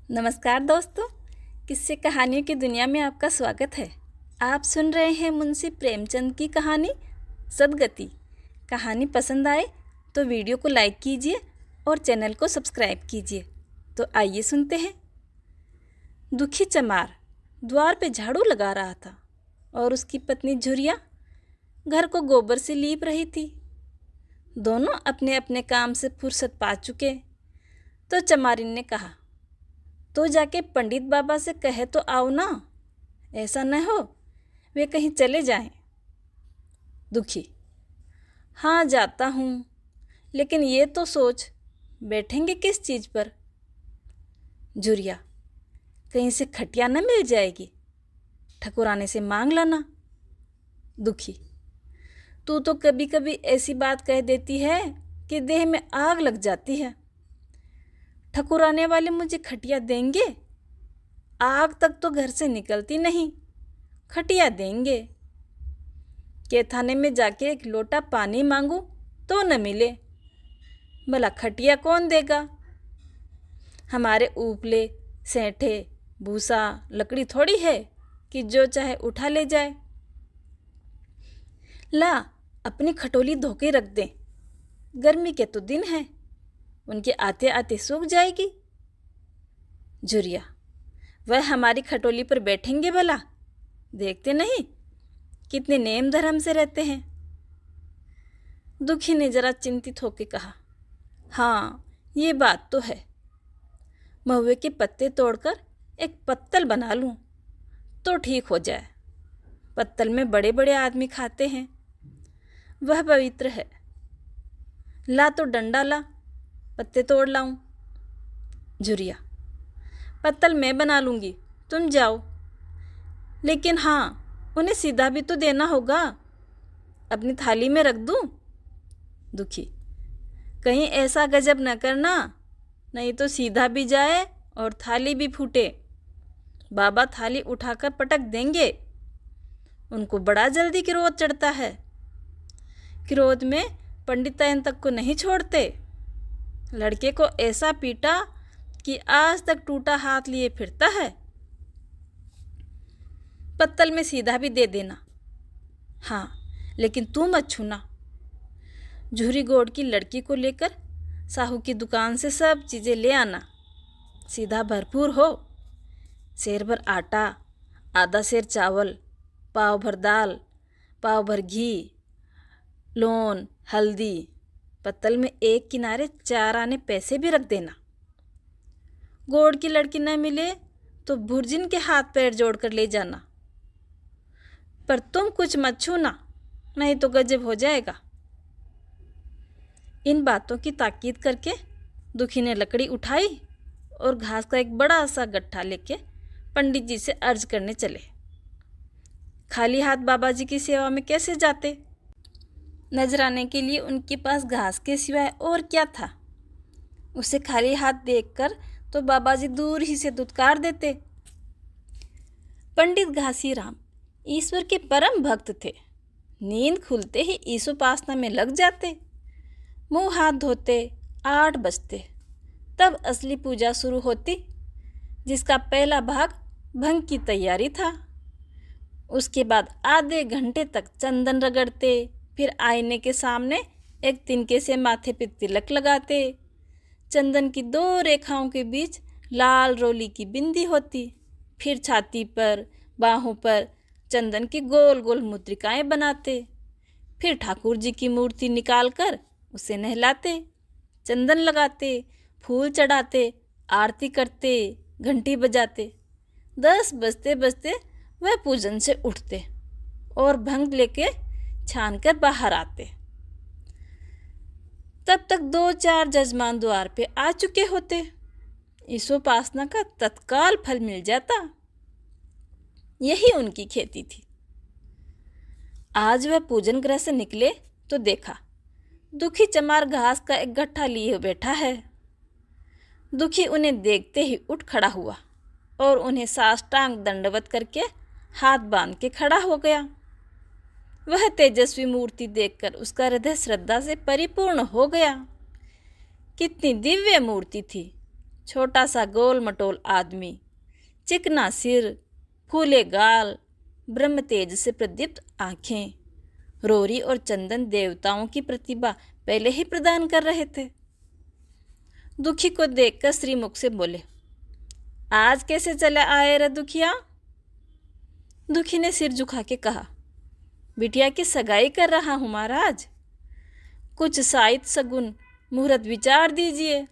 नमस्कार दोस्तों, किस्से कहानियों की दुनिया में आपका स्वागत है। आप सुन रहे हैं मुंशी प्रेमचंद की कहानी सदगति। कहानी पसंद आए तो वीडियो को लाइक कीजिए और चैनल को सब्सक्राइब कीजिए। तो आइए सुनते हैं। दुखी चमार द्वार पे झाड़ू लगा रहा था और उसकी पत्नी झुरिया घर को गोबर से लीप रही थी। दोनों अपने अपने काम से फुर्सत पा चुके तो चमारिन ने कहा, तो जाके पंडित बाबा से कहे तो आओ ना, ऐसा न हो वे कहीं चले जाएं। दुखी, हाँ जाता हूँ, लेकिन ये तो सोच बैठेंगे किस चीज़ पर। झुरिया, कहीं से खटिया न मिल जाएगी, ठकुराने से मांग लाना। दुखी, तू तो कभी कभी ऐसी बात कह देती है कि देह में आग लग जाती है। ठकुराने वाले मुझे खटिया देंगे? आग तक तो घर से निकलती नहीं, खटिया देंगे? के थाने में जाके एक लोटा पानी मांगू तो न मिले, भला खटिया कौन देगा? हमारे ऊपले सेंठे भूसा लकड़ी थोड़ी है कि जो चाहे उठा ले जाए। ला अपनी खटोली धोके रख दें, गर्मी के तो दिन हैं, उनके आते आते सूख जाएगी। झुरिया, वह हमारी खटोली पर बैठेंगे भला? देखते नहीं कितने नेम धर्म से रहते हैं। दुखी ने जरा चिंतित होकर कहा, हाँ ये बात तो है। महुए के पत्ते तोड़कर एक पत्तल बना लूं तो ठीक हो जाए। पत्तल में बड़े बड़े आदमी खाते हैं, वह पवित्र है। ला तो डंडा ला, पत्ते तोड़ लाऊं। झुरिया, पत्तल मैं बना लूँगी, तुम जाओ। लेकिन हाँ, उन्हें सीधा भी तो देना होगा, अपनी थाली में रख दूं। दुखी, कहीं ऐसा गजब न करना, नहीं तो सीधा भी जाए और थाली भी फूटे। बाबा थाली उठाकर पटक देंगे, उनको बड़ा जल्दी क्रोध चढ़ता है। क्रोध में पंडिताइन तक को नहीं छोड़ते। लड़के को ऐसा पीटा कि आज तक टूटा हाथ लिए फिरता है। पत्तल में सीधा भी दे देना, हाँ, लेकिन तू मत छूना। झुरी गोड़ की लड़की को लेकर साहू की दुकान से सब चीज़ें ले आना, सीधा भरपूर हो। सेर भर आटा, आधा सेर चावल, पाव भर दाल, पाव भर घी, लौन, हल्दी। पत्तल में एक किनारे 4 आने पैसे भी रख देना। गोड़ की लड़की न मिले तो भुर्जिन के हाथ पैर जोड़कर ले जाना, पर तुम कुछ मत छूना, नहीं तो गजब हो जाएगा। इन बातों की ताकीद करके दुखी ने लकड़ी उठाई और घास का एक बड़ा सा गट्ठा लेके पंडित जी से अर्ज करने चले। खाली हाथ बाबा जी की सेवा में कैसे जाते? नजराने के लिए उनके पास घास के सिवाय और क्या था? उसे खाली हाथ देखकर तो बाबा जी दूर ही से दुत्कार देते। पंडित घासीराम ईश्वर के परम भक्त थे। नींद खुलते ही ईशोपासना में लग जाते। मुंह हाथ धोते 8 बजते, तब असली पूजा शुरू होती, जिसका पहला भाग भंग की तैयारी था। उसके बाद आधे घंटे तक चंदन रगड़ते, फिर आईने के सामने एक तिनके से माथे पे तिलक लगाते। चंदन की 2 रेखाओं के बीच लाल रोली की बिंदी होती। फिर छाती पर, बाहों पर चंदन की गोल गोल मुद्रिकाएं बनाते। फिर ठाकुर जी की मूर्ति निकालकर उसे नहलाते, चंदन लगाते, फूल चढ़ाते, आरती करते, घंटी बजाते। 10 बजते बजते वह पूजन से उठते और भंग लेके छान कर बाहर आते। तब तक 2-4 जजमान द्वार पे आ चुके होते। ईशोपासना का तत्काल फल मिल जाता। यही उनकी खेती थी। आज वह पूजन गृह से निकले तो देखा दुखी चमार घास का एक गट्ठा लिए बैठा है। दुखी उन्हें देखते ही उठ खड़ा हुआ और उन्हें साष्टांग दंडवत करके हाथ बांध के खड़ा हो गया। वह तेजस्वी मूर्ति देखकर उसका हृदय श्रद्धा से परिपूर्ण हो गया। कितनी दिव्य मूर्ति थी, छोटा सा गोल मटोल आदमी, चिकना सिर, फूले गाल, ब्रह्म तेज से प्रदीप्त आंखें, रोरी और चंदन देवताओं की प्रतिभा पहले ही प्रदान कर रहे थे। दुखी को देखकर श्रीमुख से बोले, आज कैसे चले आए रे दुखिया? दुखी ने सिर झुका के कहा, बिटिया की सगाई कर रहा हूँ महाराज। कुछ साइत सगुन मुहूर्त विचार दीजिए,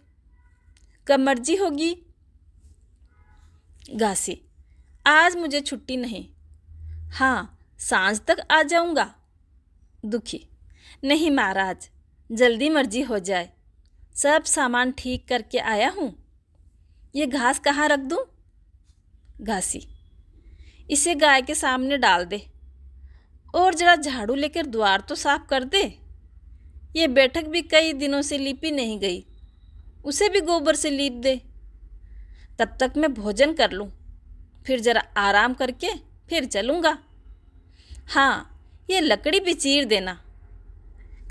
कब मर्जी होगी। घासी, आज मुझे छुट्टी नहीं। हाँ, सांझ तक आ जाऊंगा। दुखी, नहीं महाराज, जल्दी मर्जी हो जाए। सब सामान ठीक करके आया हूँ। ये घास कहाँ रख दूँ? घासी, इसे गाय के सामने डाल दे और जरा झाड़ू लेकर द्वार तो साफ कर दे। ये बैठक भी कई दिनों से लीपी नहीं गई, उसे भी गोबर से लीप दे। तब तक मैं भोजन कर लूँ, फिर जरा आराम करके फिर चलूँगा। हाँ, ये लकड़ी भी चीर देना।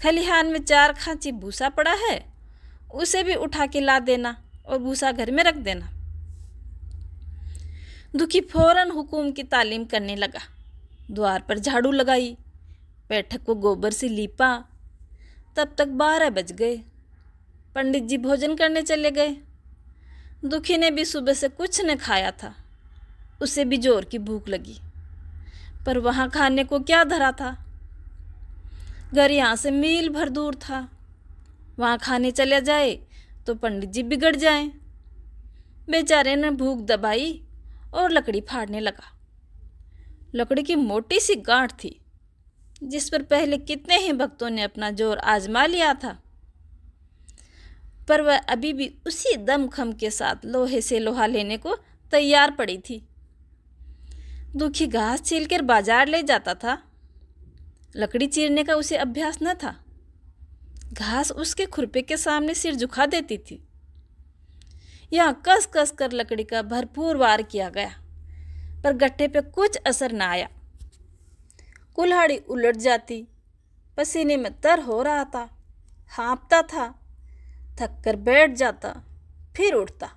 खलिहान में 4 खांची भूसा पड़ा है, उसे भी उठा के ला देना और भूसा घर में रख देना। दुखी फौरन हुकुम की तालीम करने लगा। द्वार पर झाड़ू लगाई, बैठक को गोबर से लीपा। तब तक 12 बज गए। पंडित जी भोजन करने चले गए। दुखी ने भी सुबह से कुछ न खाया था, उसे भी जोर की भूख लगी, पर वहाँ खाने को क्या धरा था? घर यहाँ से मील भर दूर था। वहाँ खाने चले जाए तो पंडित जी बिगड़ जाएं। बेचारे ने भूख दबाई और लकड़ी फाड़ने लगा। लकड़ी की मोटी सी गांठ थी, जिस पर पहले कितने ही भक्तों ने अपना जोर आजमा लिया था, पर वह अभी भी उसी दमखम के साथ लोहे से लोहा लेने को तैयार पड़ी थी। दुखी घास छीलकर बाजार ले जाता था। लकड़ी चीरने का उसे अभ्यास न था। घास उसके खुरपे के सामने सिर झुका देती थी। यहाँ कस कस कर लकड़ी का भरपूर वार किया गया, पर गट्ठे पे कुछ असर न आया। कुल्हाड़ी उलट जाती, पसीने में तर हो रहा था, हाँफता था, थक कर बैठ जाता, फिर उठता।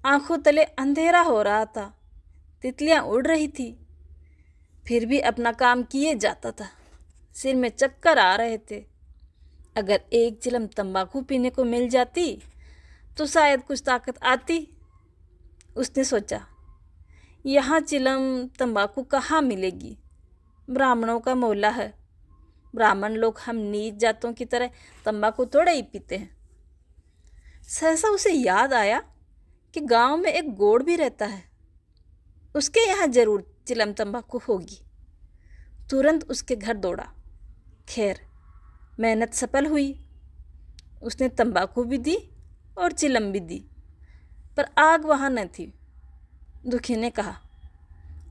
आंखों तले अंधेरा हो रहा था, तितलियां उड़ रही थी, फिर भी अपना काम किए जाता था। सिर में चक्कर आ रहे थे। अगर एक चिलम तंबाकू पीने को मिल जाती तो शायद कुछ ताकत आती। उसने सोचा, यहाँ चिलम तंबाकू कहाँ मिलेगी? ब्राह्मणों का मोहल्ला है। ब्राह्मण लोग हम नीच जातों की तरह तंबाकू थोड़े ही पीते हैं। सहसा उसे याद आया कि गांव में एक गोड़ भी रहता है, उसके यहाँ जरूर चिलम तंबाकू होगी। तुरंत उसके घर दौड़ा। खैर, मेहनत सफल हुई। उसने तंबाकू भी दी और चिलम भी दी, पर आग वहाँ न थी। दुखी ने कहा,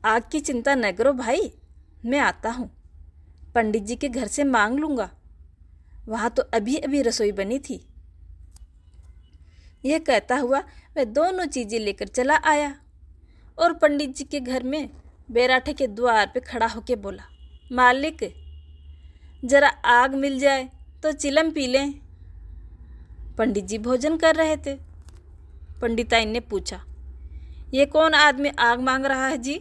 आग की चिंता न करो भाई, मैं आता हूँ। पंडित जी के घर से मांग लूँगा, वहाँ तो अभी अभी रसोई बनी थी। यह कहता हुआ वह दोनों चीज़ें लेकर चला आया और पंडित जी के घर में बैराठे के द्वार पे खड़ा होकर बोला, मालिक, जरा आग मिल जाए तो चिलम पी लें। पंडित जी भोजन कर रहे थे। पंडिताइन ने पूछा, ये कौन आदमी आग मांग रहा है जी?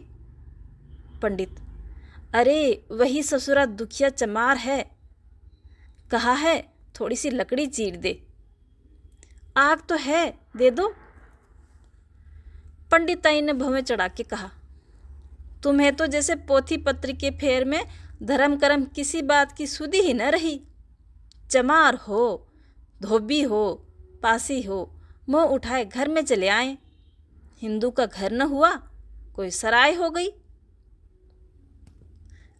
पंडित, अरे वही ससुरा दुखिया चमार है, कहा है थोड़ी सी लकड़ी चीर दे। आग तो है, दे दो। पंडिताइन ने भवें चढ़ा के कहा, तुम्हें तो जैसे पोथी पत्र के फेर में धर्म कर्म किसी बात की सुधि ही न रही। चमार हो, धोबी हो, पासी हो, मुँह उठाए घर में चले आए। हिंदू का घर न हुआ, कोई सराय हो गई।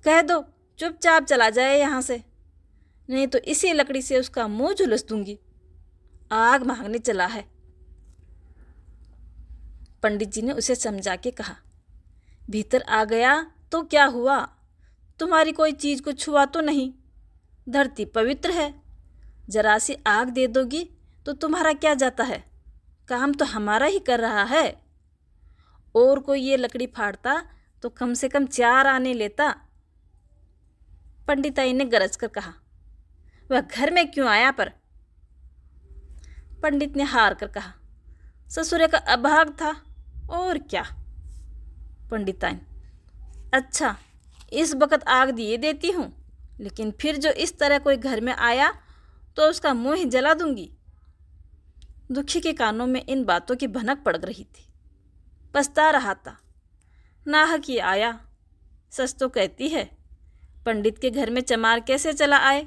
कह दो चुपचाप चला जाए यहाँ से, नहीं तो इसी लकड़ी से उसका मुंह झुलस दूंगी। आग मांगने चला है। पंडित जी ने उसे समझा के कहा, भीतर आ गया तो क्या हुआ? तुम्हारी कोई चीज़ को छुआ तो नहीं? धरती पवित्र है। जरा सी आग दे दोगी तो तुम्हारा क्या जाता है? काम तो हमारा ही कर रहा है। और कोई ये लकड़ी फाड़ता तो कम से कम 4 आने लेता। पंडिताई ने गरज कर कहा, वह घर में क्यों आया पर? पंडित ने हार कर कहा, ससुरे का अभाग था और क्या। पंडिताइन: अच्छा, इस वक्त आग दिए देती हूँ, लेकिन फिर जो इस तरह कोई घर में आया तो उसका मुंह ही जला दूंगी। दुखी के कानों में इन बातों की भनक पड़ रही थी। पछता रहा था, नाहक ये आया। सच तो कहती है, पंडित के घर में चमार कैसे चला आए?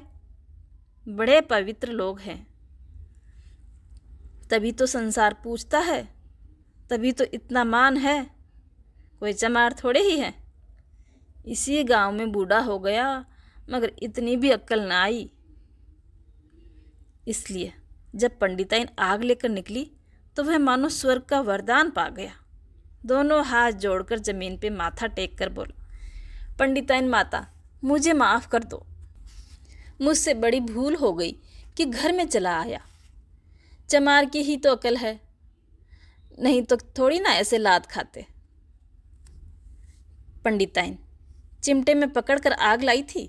बड़े पवित्र लोग हैं, तभी तो संसार पूछता है, तभी तो इतना मान है। कोई चमार थोड़े ही है। इसी गांव में बूढ़ा हो गया, मगर इतनी भी अक्ल ना आई। इसलिए जब पंडिताइन आग लेकर निकली तो वह मानो स्वर्ग का वरदान पा गया। दोनों हाथ जोड़कर जमीन पे माथा टेक कर बोला, पंडिताइन माता, मुझे माफ़ कर दो। मुझसे बड़ी भूल हो गई कि घर में चला आया। चमार की ही तो अकल है, नहीं तो थोड़ी ना ऐसे लात खाते। पंडिताइन चिमटे में पकड़कर आग लाई थी।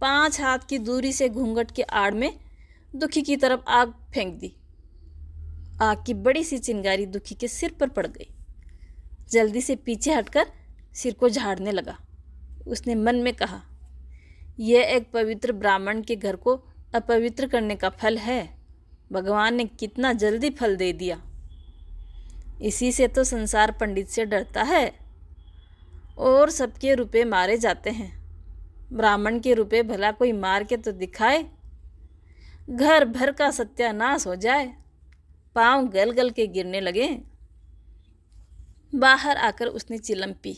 5 हाथ की दूरी से घूंघट के आड़ में दुखी की तरफ आग फेंक दी। आग की बड़ी सी चिंगारी दुखी के सिर पर पड़ गई। जल्दी से पीछे हटकर सिर को झाड़ने लगा। उसने मन में कहा, यह एक पवित्र ब्राह्मण के घर को अपवित्र करने का फल है। भगवान ने कितना जल्दी फल दे दिया। इसी से तो संसार पंडित से डरता है और सबके रुपए मारे जाते हैं। ब्राह्मण के रुपए भला कोई मार के तो दिखाए, घर भर का सत्यानाश हो जाए, पांव गल गल के गिरने लगे। बाहर आकर उसने चिलम पी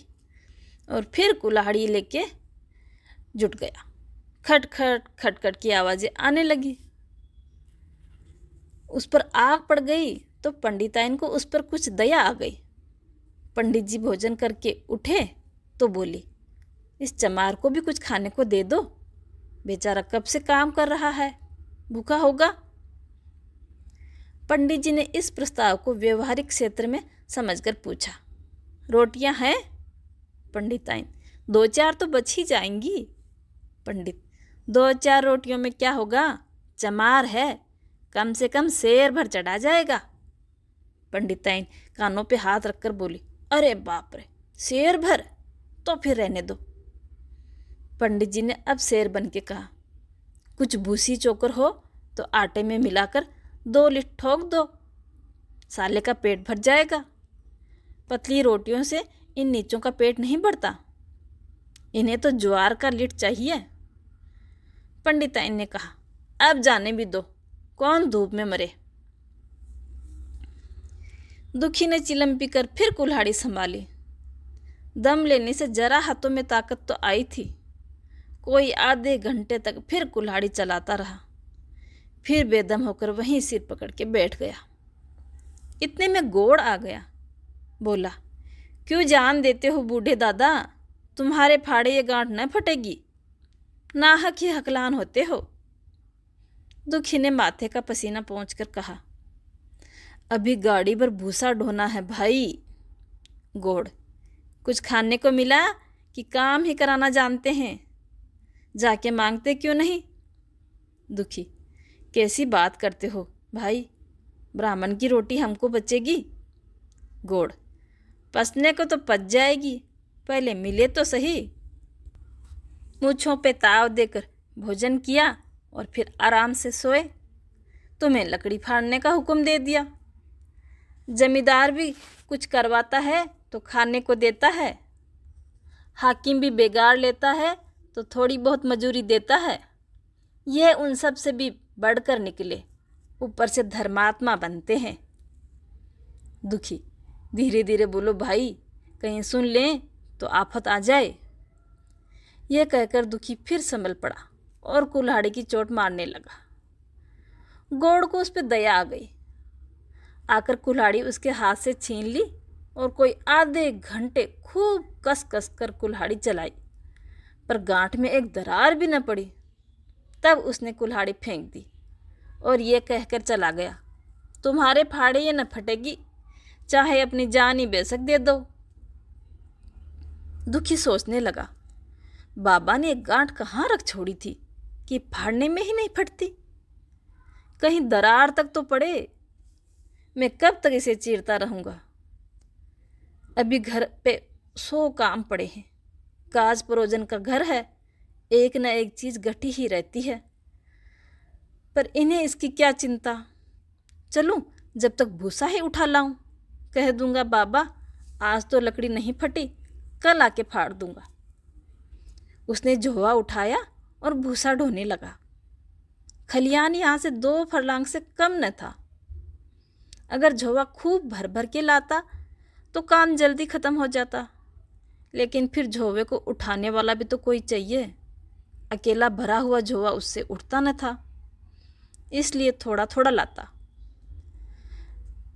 और फिर कुल्हाड़ी लेके जुट गया। खटखट खटखट की आवाज़ें आने लगी। उस पर आग पड़ गई तो पंडिताइन को उस पर कुछ दया आ गई। पंडित जी भोजन करके उठे तो बोली, इस चमार को भी कुछ खाने को दे दो, बेचारा कब से काम कर रहा है, भूखा होगा। पंडित जी ने इस प्रस्ताव को व्यवहारिक क्षेत्र में समझकर पूछा, रोटियां हैं? पंडिताइन: 2-4 तो बच ही जाएंगी। पंडित: 2-4 रोटियों में क्या होगा, चमार है, कम से कम शेर भर चढ़ा जाएगा। पंडिताइन कानों पे हाथ रखकर बोली, अरे बाप रे, शेर भर? तो फिर रहने दो। पंडित जी ने अब शेर बन के कहा, कुछ भूसी चोकर हो तो आटे में मिलाकर 2 लिट ठोक दो, साले का पेट भर जाएगा। पतली रोटियों से इन नीचों का पेट नहीं भरता, इन्हें तो ज्वार का लिट चाहिए। पंडिताइन ने कहा, अब जाने भी दो, कौन धूप में मरे। दुखी ने चिलम पीकर फिर कुल्हाड़ी संभाली। दम लेने से जरा हाथों में ताकत तो आई थी। कोई आधे घंटे तक फिर कुल्हाड़ी चलाता रहा, फिर बेदम होकर वहीं सिर पकड़ के बैठ गया। इतने में गोड़ आ गया। बोला, क्यों जान देते हो बूढ़े दादा, तुम्हारे फाड़े ये गांठ न फटेगी, नाहक ही हकलान होते हो। दुखी ने माथे का पसीना पोंछकर कहा, अभी गाड़ी पर भूसा ढोना है भाई। गोड़, कुछ खाने को मिला कि काम ही कराना जानते हैं, जाके मांगते क्यों नहीं। दुखी, कैसी बात करते हो भाई, ब्राह्मण की रोटी हमको बचेगी। गोड़, पसने को तो पच जाएगी, पहले मिले तो सही। मूँछों पे ताव देकर भोजन किया और फिर आराम से सोए। तुम्हें लकड़ी फाड़ने का हुक्म दे दिया। जमींदार भी कुछ करवाता है तो खाने को देता है, हाकिम भी बिगाड़ लेता है तो थोड़ी बहुत मजूरी देता है। यह उन सब से भी बढ़कर निकले, ऊपर से धर्मात्मा बनते हैं। दुखी, धीरे धीरे बोलो भाई, कहीं सुन लें तो आफत आ जाए। यह कहकर दुखी फिर संभल पड़ा और कुल्हाड़ी की चोट मारने लगा। गोड़ को उस पर दया आ गई, आकर कुल्हाड़ी उसके हाथ से छीन ली और कोई आधे घंटे खूब कस कस कर कुल्हाड़ी चलाई, पर गांठ में एक दरार भी न पड़ी। तब उसने कुल्हाड़ी फेंक दी और ये कहकर चला गया, तुम्हारे फाड़े ये न फटेगी, चाहे अपनी जान ही बेशक दे दो। दुखी सोचने लगा, बाबा ने एक गांठ कहाँ रख छोड़ी थी कि फाड़ने में ही नहीं फटती, कहीं दरार तक तो पड़े। मैं कब तक इसे चीरता रहूँगा। अभी घर पे 100 काम पड़े हैं। काज परोजन का घर है, एक न एक चीज़ घटी ही रहती है, पर इन्हें इसकी क्या चिंता। चलूँ जब तक भूसा ही उठा लाऊं। कह दूंगा बाबा आज तो लकड़ी नहीं फटी, कल आके फाड़ दूंगा। उसने झोवा उठाया और भूसा ढोने लगा। खलियान यहाँ से 2 फरलांग से कम न था। अगर झोवा खूब भर भर के लाता तो काम जल्दी ख़त्म हो जाता, लेकिन फिर झोवे को उठाने वाला भी तो कोई चाहिए। अकेला भरा हुआ झोवा उससे उठता न था, इसलिए थोड़ा थोड़ा लाता।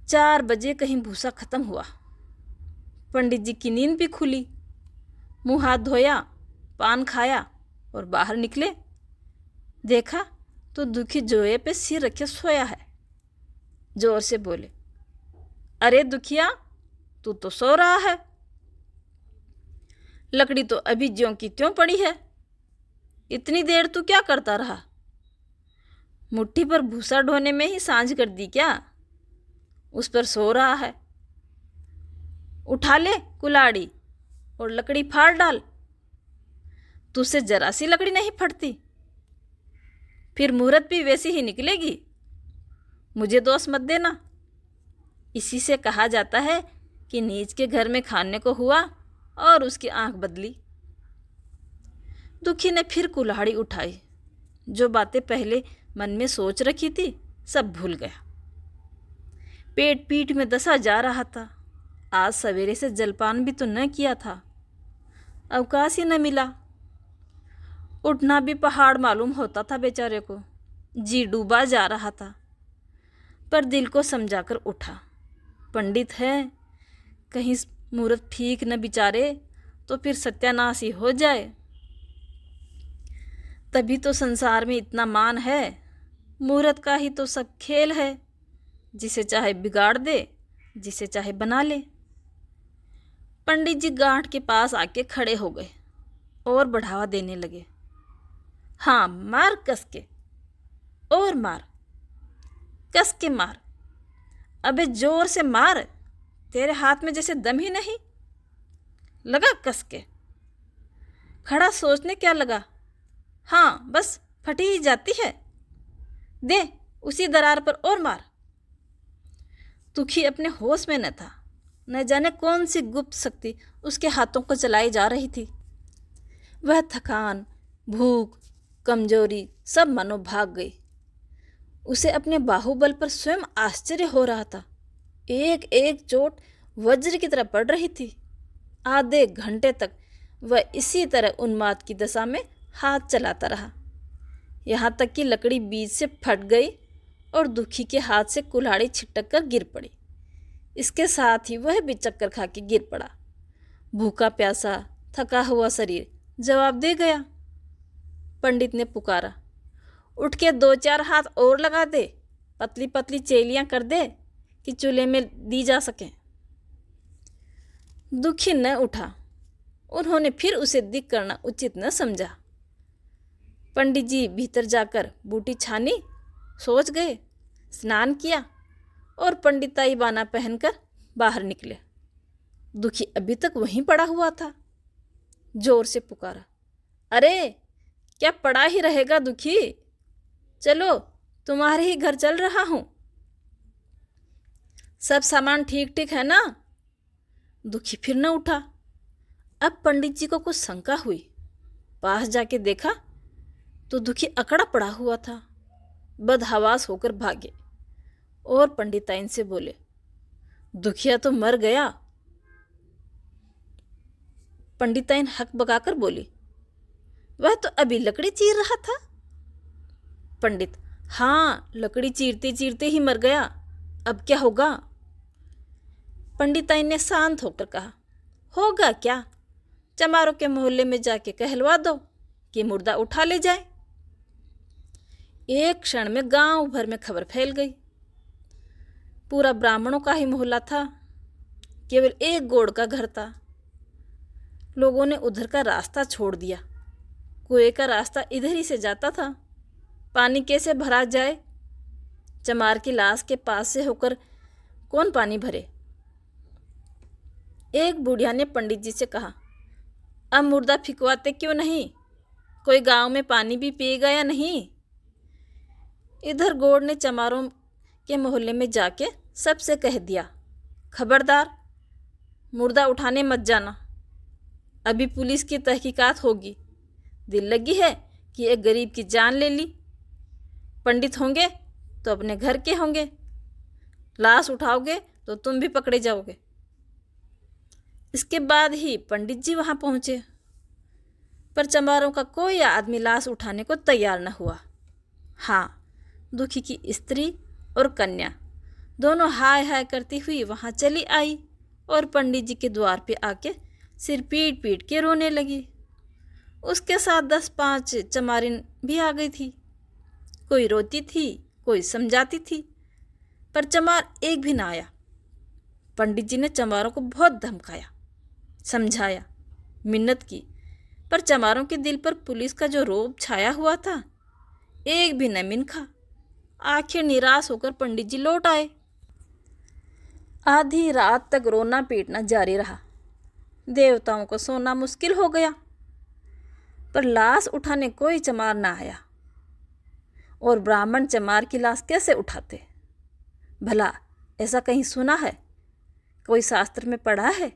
4 बजे कहीं भूसा ख़त्म हुआ। पंडित जी की नींद भी खुली। मुँह हाथ धोया, पान खाया और बाहर निकले। देखा तो दुखी जोए पे सिर रखे सोया है। जोर से बोले, अरे दुखिया, तू तो सो रहा है। लकड़ी तो अभी ज्यों की त्यों पड़ी है। इतनी देर तू क्या करता रहा? मुट्ठी पर भूसा ढोने में ही सांझ कर दी क्या? उस पर सो रहा है। उठा ले कुल्हाड़ी और लकड़ी फाड़ डाल। तुझसे जरा सी लकड़ी नहीं फटती, फिर मुहूर्त भी वैसी ही निकलेगी। मुझे दोष मत देना। इसी से कहा जाता है कि नीच के घर में खाने को हुआ और उसकी आंख बदली। दुखी ने फिर कुल्हाड़ी उठाई। जो बातें पहले मन में सोच रखी थी सब भूल गया। पेट पीठ में दसा जा रहा था। आज सवेरे से जलपान भी तो न किया था, अवकाश ही न मिला। उठना भी पहाड़ मालूम होता था बेचारे को। जी डूबा जा रहा था, पर दिल को समझाकर उठा। पंडित है, कहीं मुहूर्त ठीक न बिचारे तो फिर सत्यानाश ही हो जाए। तभी तो संसार में इतना मान है। मुहूर्त का ही तो सब खेल है, जिसे चाहे बिगाड़ दे, जिसे चाहे बना ले। पंडित जी गांठ के पास आके खड़े हो गए और बढ़ावा देने लगे। हाँ, मार कस के, और मार, कस के मार। अबे जोर से मार, तेरे हाथ में जैसे दम ही नहीं। लगा कस के। खड़ा सोचने क्या लगा? हाँ, बस फटी ही जाती है। दे उसी दरार पर और मार। दुखी अपने होश में न था। न जाने कौन सी गुप्त शक्ति उसके हाथों को चलाई जा रही थी। वह थकान, भूख, कमजोरी सब मानो भाग गई। उसे अपने बाहुबल पर स्वयं आश्चर्य हो रहा था। एक एक चोट वज्र की तरह पड़ रही थी। आधे घंटे तक वह इसी तरह उन्माद की दशा में हाथ चलाता रहा, यहाँ तक कि लकड़ी बीच से फट गई और दुखी के हाथ से कुल्हाड़ी छिटक कर गिर पड़ी। इसके साथ ही वह भी चक्कर खा के गिर पड़ा। भूखा प्यासा थका हुआ शरीर जवाब दे गया। पंडित ने पुकारा, उठ के 2-4 हाथ और लगा दे, पतली पतली चेलियां कर दे कि चूल्हे में दी जा सके। दुखी न उठा। उन्होंने फिर उसे दिख करना उचित न समझा। पंडित जी भीतर जाकर बूटी छानी, सोच गए, स्नान किया और पंडिताई बाना पहनकर बाहर निकले। दुखी अभी तक वहीं पड़ा हुआ था। जोर से पुकारा, अरे क्या पड़ा ही रहेगा दुखी? चलो तुम्हारे ही घर चल रहा हूँ। सब सामान ठीक ठीक है ना? दुखी फिर न उठा। अब पंडित जी को कुछ शंका हुई। पास जाके देखा तो दुखी अकड़ा पड़ा हुआ था। बदहवास होकर भागे और पंडिताइन से बोले, दुखिया तो मर गया। पंडिताइन हक बकाकर बोली, वह तो अभी लकड़ी चीर रहा था। पंडित, हाँ, लकड़ी चीरते चीरते ही मर गया, अब क्या होगा? पंडिताइन ने शांत होकर कहा, होगा क्या, चमारों के मोहल्ले में जाके कहलवा दो कि मुर्दा उठा ले जाए। एक क्षण में गांव भर में खबर फैल गई। पूरा ब्राह्मणों का ही मोहल्ला था। केवल एक गोड़ का घर था। लोगों ने उधर का रास्ता छोड़ दिया। कुएं का रास्ता इधर ही से जाता था। पानी कैसे भरा जाए? चमार की लाश के पास से होकर कौन पानी भरे? एक बुढ़िया ने पंडित जी से कहा, अब मुर्दा फिकवाते क्यों नहीं? कोई गांव में पानी भी पिएगा या नहीं? इधर गौड़ ने चमारों के मोहल्ले में जाके सबसे कह दिया, खबरदार, मुर्दा उठाने मत जाना, अभी पुलिस की तहकीकात होगी। दिल लगी है कि एक गरीब की जान ले ली। पंडित होंगे तो अपने घर के होंगे, लाश उठाओगे तो तुम भी पकड़े जाओगे। इसके बाद ही पंडित जी वहाँ पहुँचे, पर चमारों का कोई आदमी लाश उठाने को तैयार न हुआ। हाँ, दुखी की स्त्री और कन्या दोनों हाय हाय करती हुई वहाँ चली आई और पंडित जी के द्वार पे आके सिर पीट पीट के रोने लगी। उसके साथ 10-5 चमारिन भी आ गई थी। कोई रोती थी, कोई समझाती थी, पर चमार एक भी ना आया। पंडित जी ने चमारों को बहुत धमकाया, समझाया, मिन्नत की, पर चमारों के दिल पर पुलिस का जो रोब छाया हुआ था, एक भी न मिनखा। आखिर निराश होकर पंडित जी लौट आए। आधी रात तक रोना पीटना जारी रहा। देवताओं को सोना मुश्किल हो गया, पर लाश उठाने कोई चमार ना आया। और ब्राह्मण चमार की लाश कैसे उठाते? भला ऐसा कहीं सुना है? कोई शास्त्र में पढ़ा है?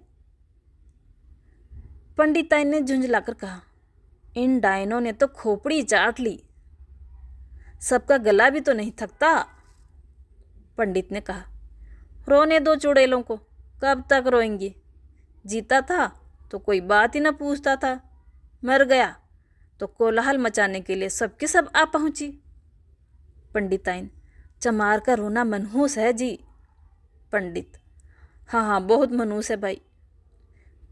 पंडिताई ने झुंझलाकर कहा, इन डायनों ने तो खोपड़ी चाट ली, सबका गला भी तो नहीं थकता। पंडित ने कहा, रोने दो चुड़ैलों को, कब तक रोएंगी? जीता था तो कोई बात ही न पूछता था, मर गया तो कोलाहल मचाने के लिए सबके सब आ पहुंची। पंडिताइन, चमार का रोना मनहूस है जी। पंडित, हाँ, बहुत मनहूस है भाई।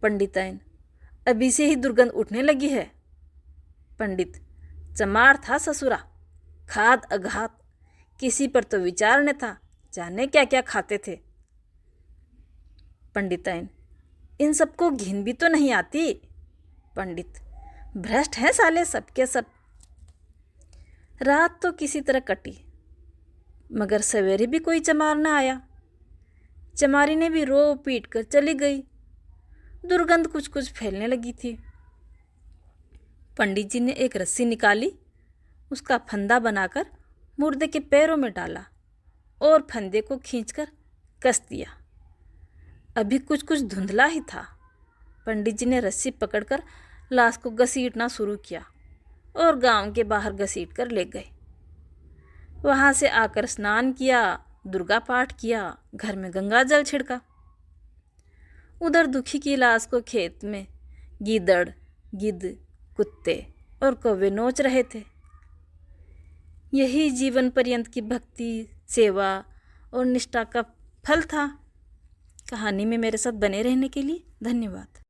पंडिताइन, अभी से ही दुर्गंध उठने लगी है। पंडित, चमार था ससुरा, खाद अघात, किसी पर तो विचार न था, जाने क्या क्या खाते थे। पंडिताइन, इन सबको घिन भी तो नहीं आती। पंडित, भ्रष्ट हैं साले सबके सब। रात तो किसी तरह कटी, मगर सवेरे भी कोई चमार न आया। चमारी ने भी रो पीट कर चली गई। दुर्गंध कुछ कुछ फैलने लगी थी। पंडित जी ने एक रस्सी निकाली, उसका फंदा बनाकर मुर्दे के पैरों में डाला और फंदे को खींचकर कस दिया। अभी कुछ कुछ धुंधला ही था। पंडित जी ने रस्सी पकड़कर लाश को घसीटना शुरू किया और गांव के बाहर घसीट कर ले गए। वहाँ से आकर स्नान किया, दुर्गा पाठ किया, घर में गंगा जल छिड़का। उधर दुखी की लाश को खेत में गीदड़, गिद्ध, कुत्ते और कौवे नोच रहे थे। यही जीवन पर्यंत की भक्ति, सेवा और निष्ठा का फल था। कहानी में मेरे साथ बने रहने के लिए धन्यवाद।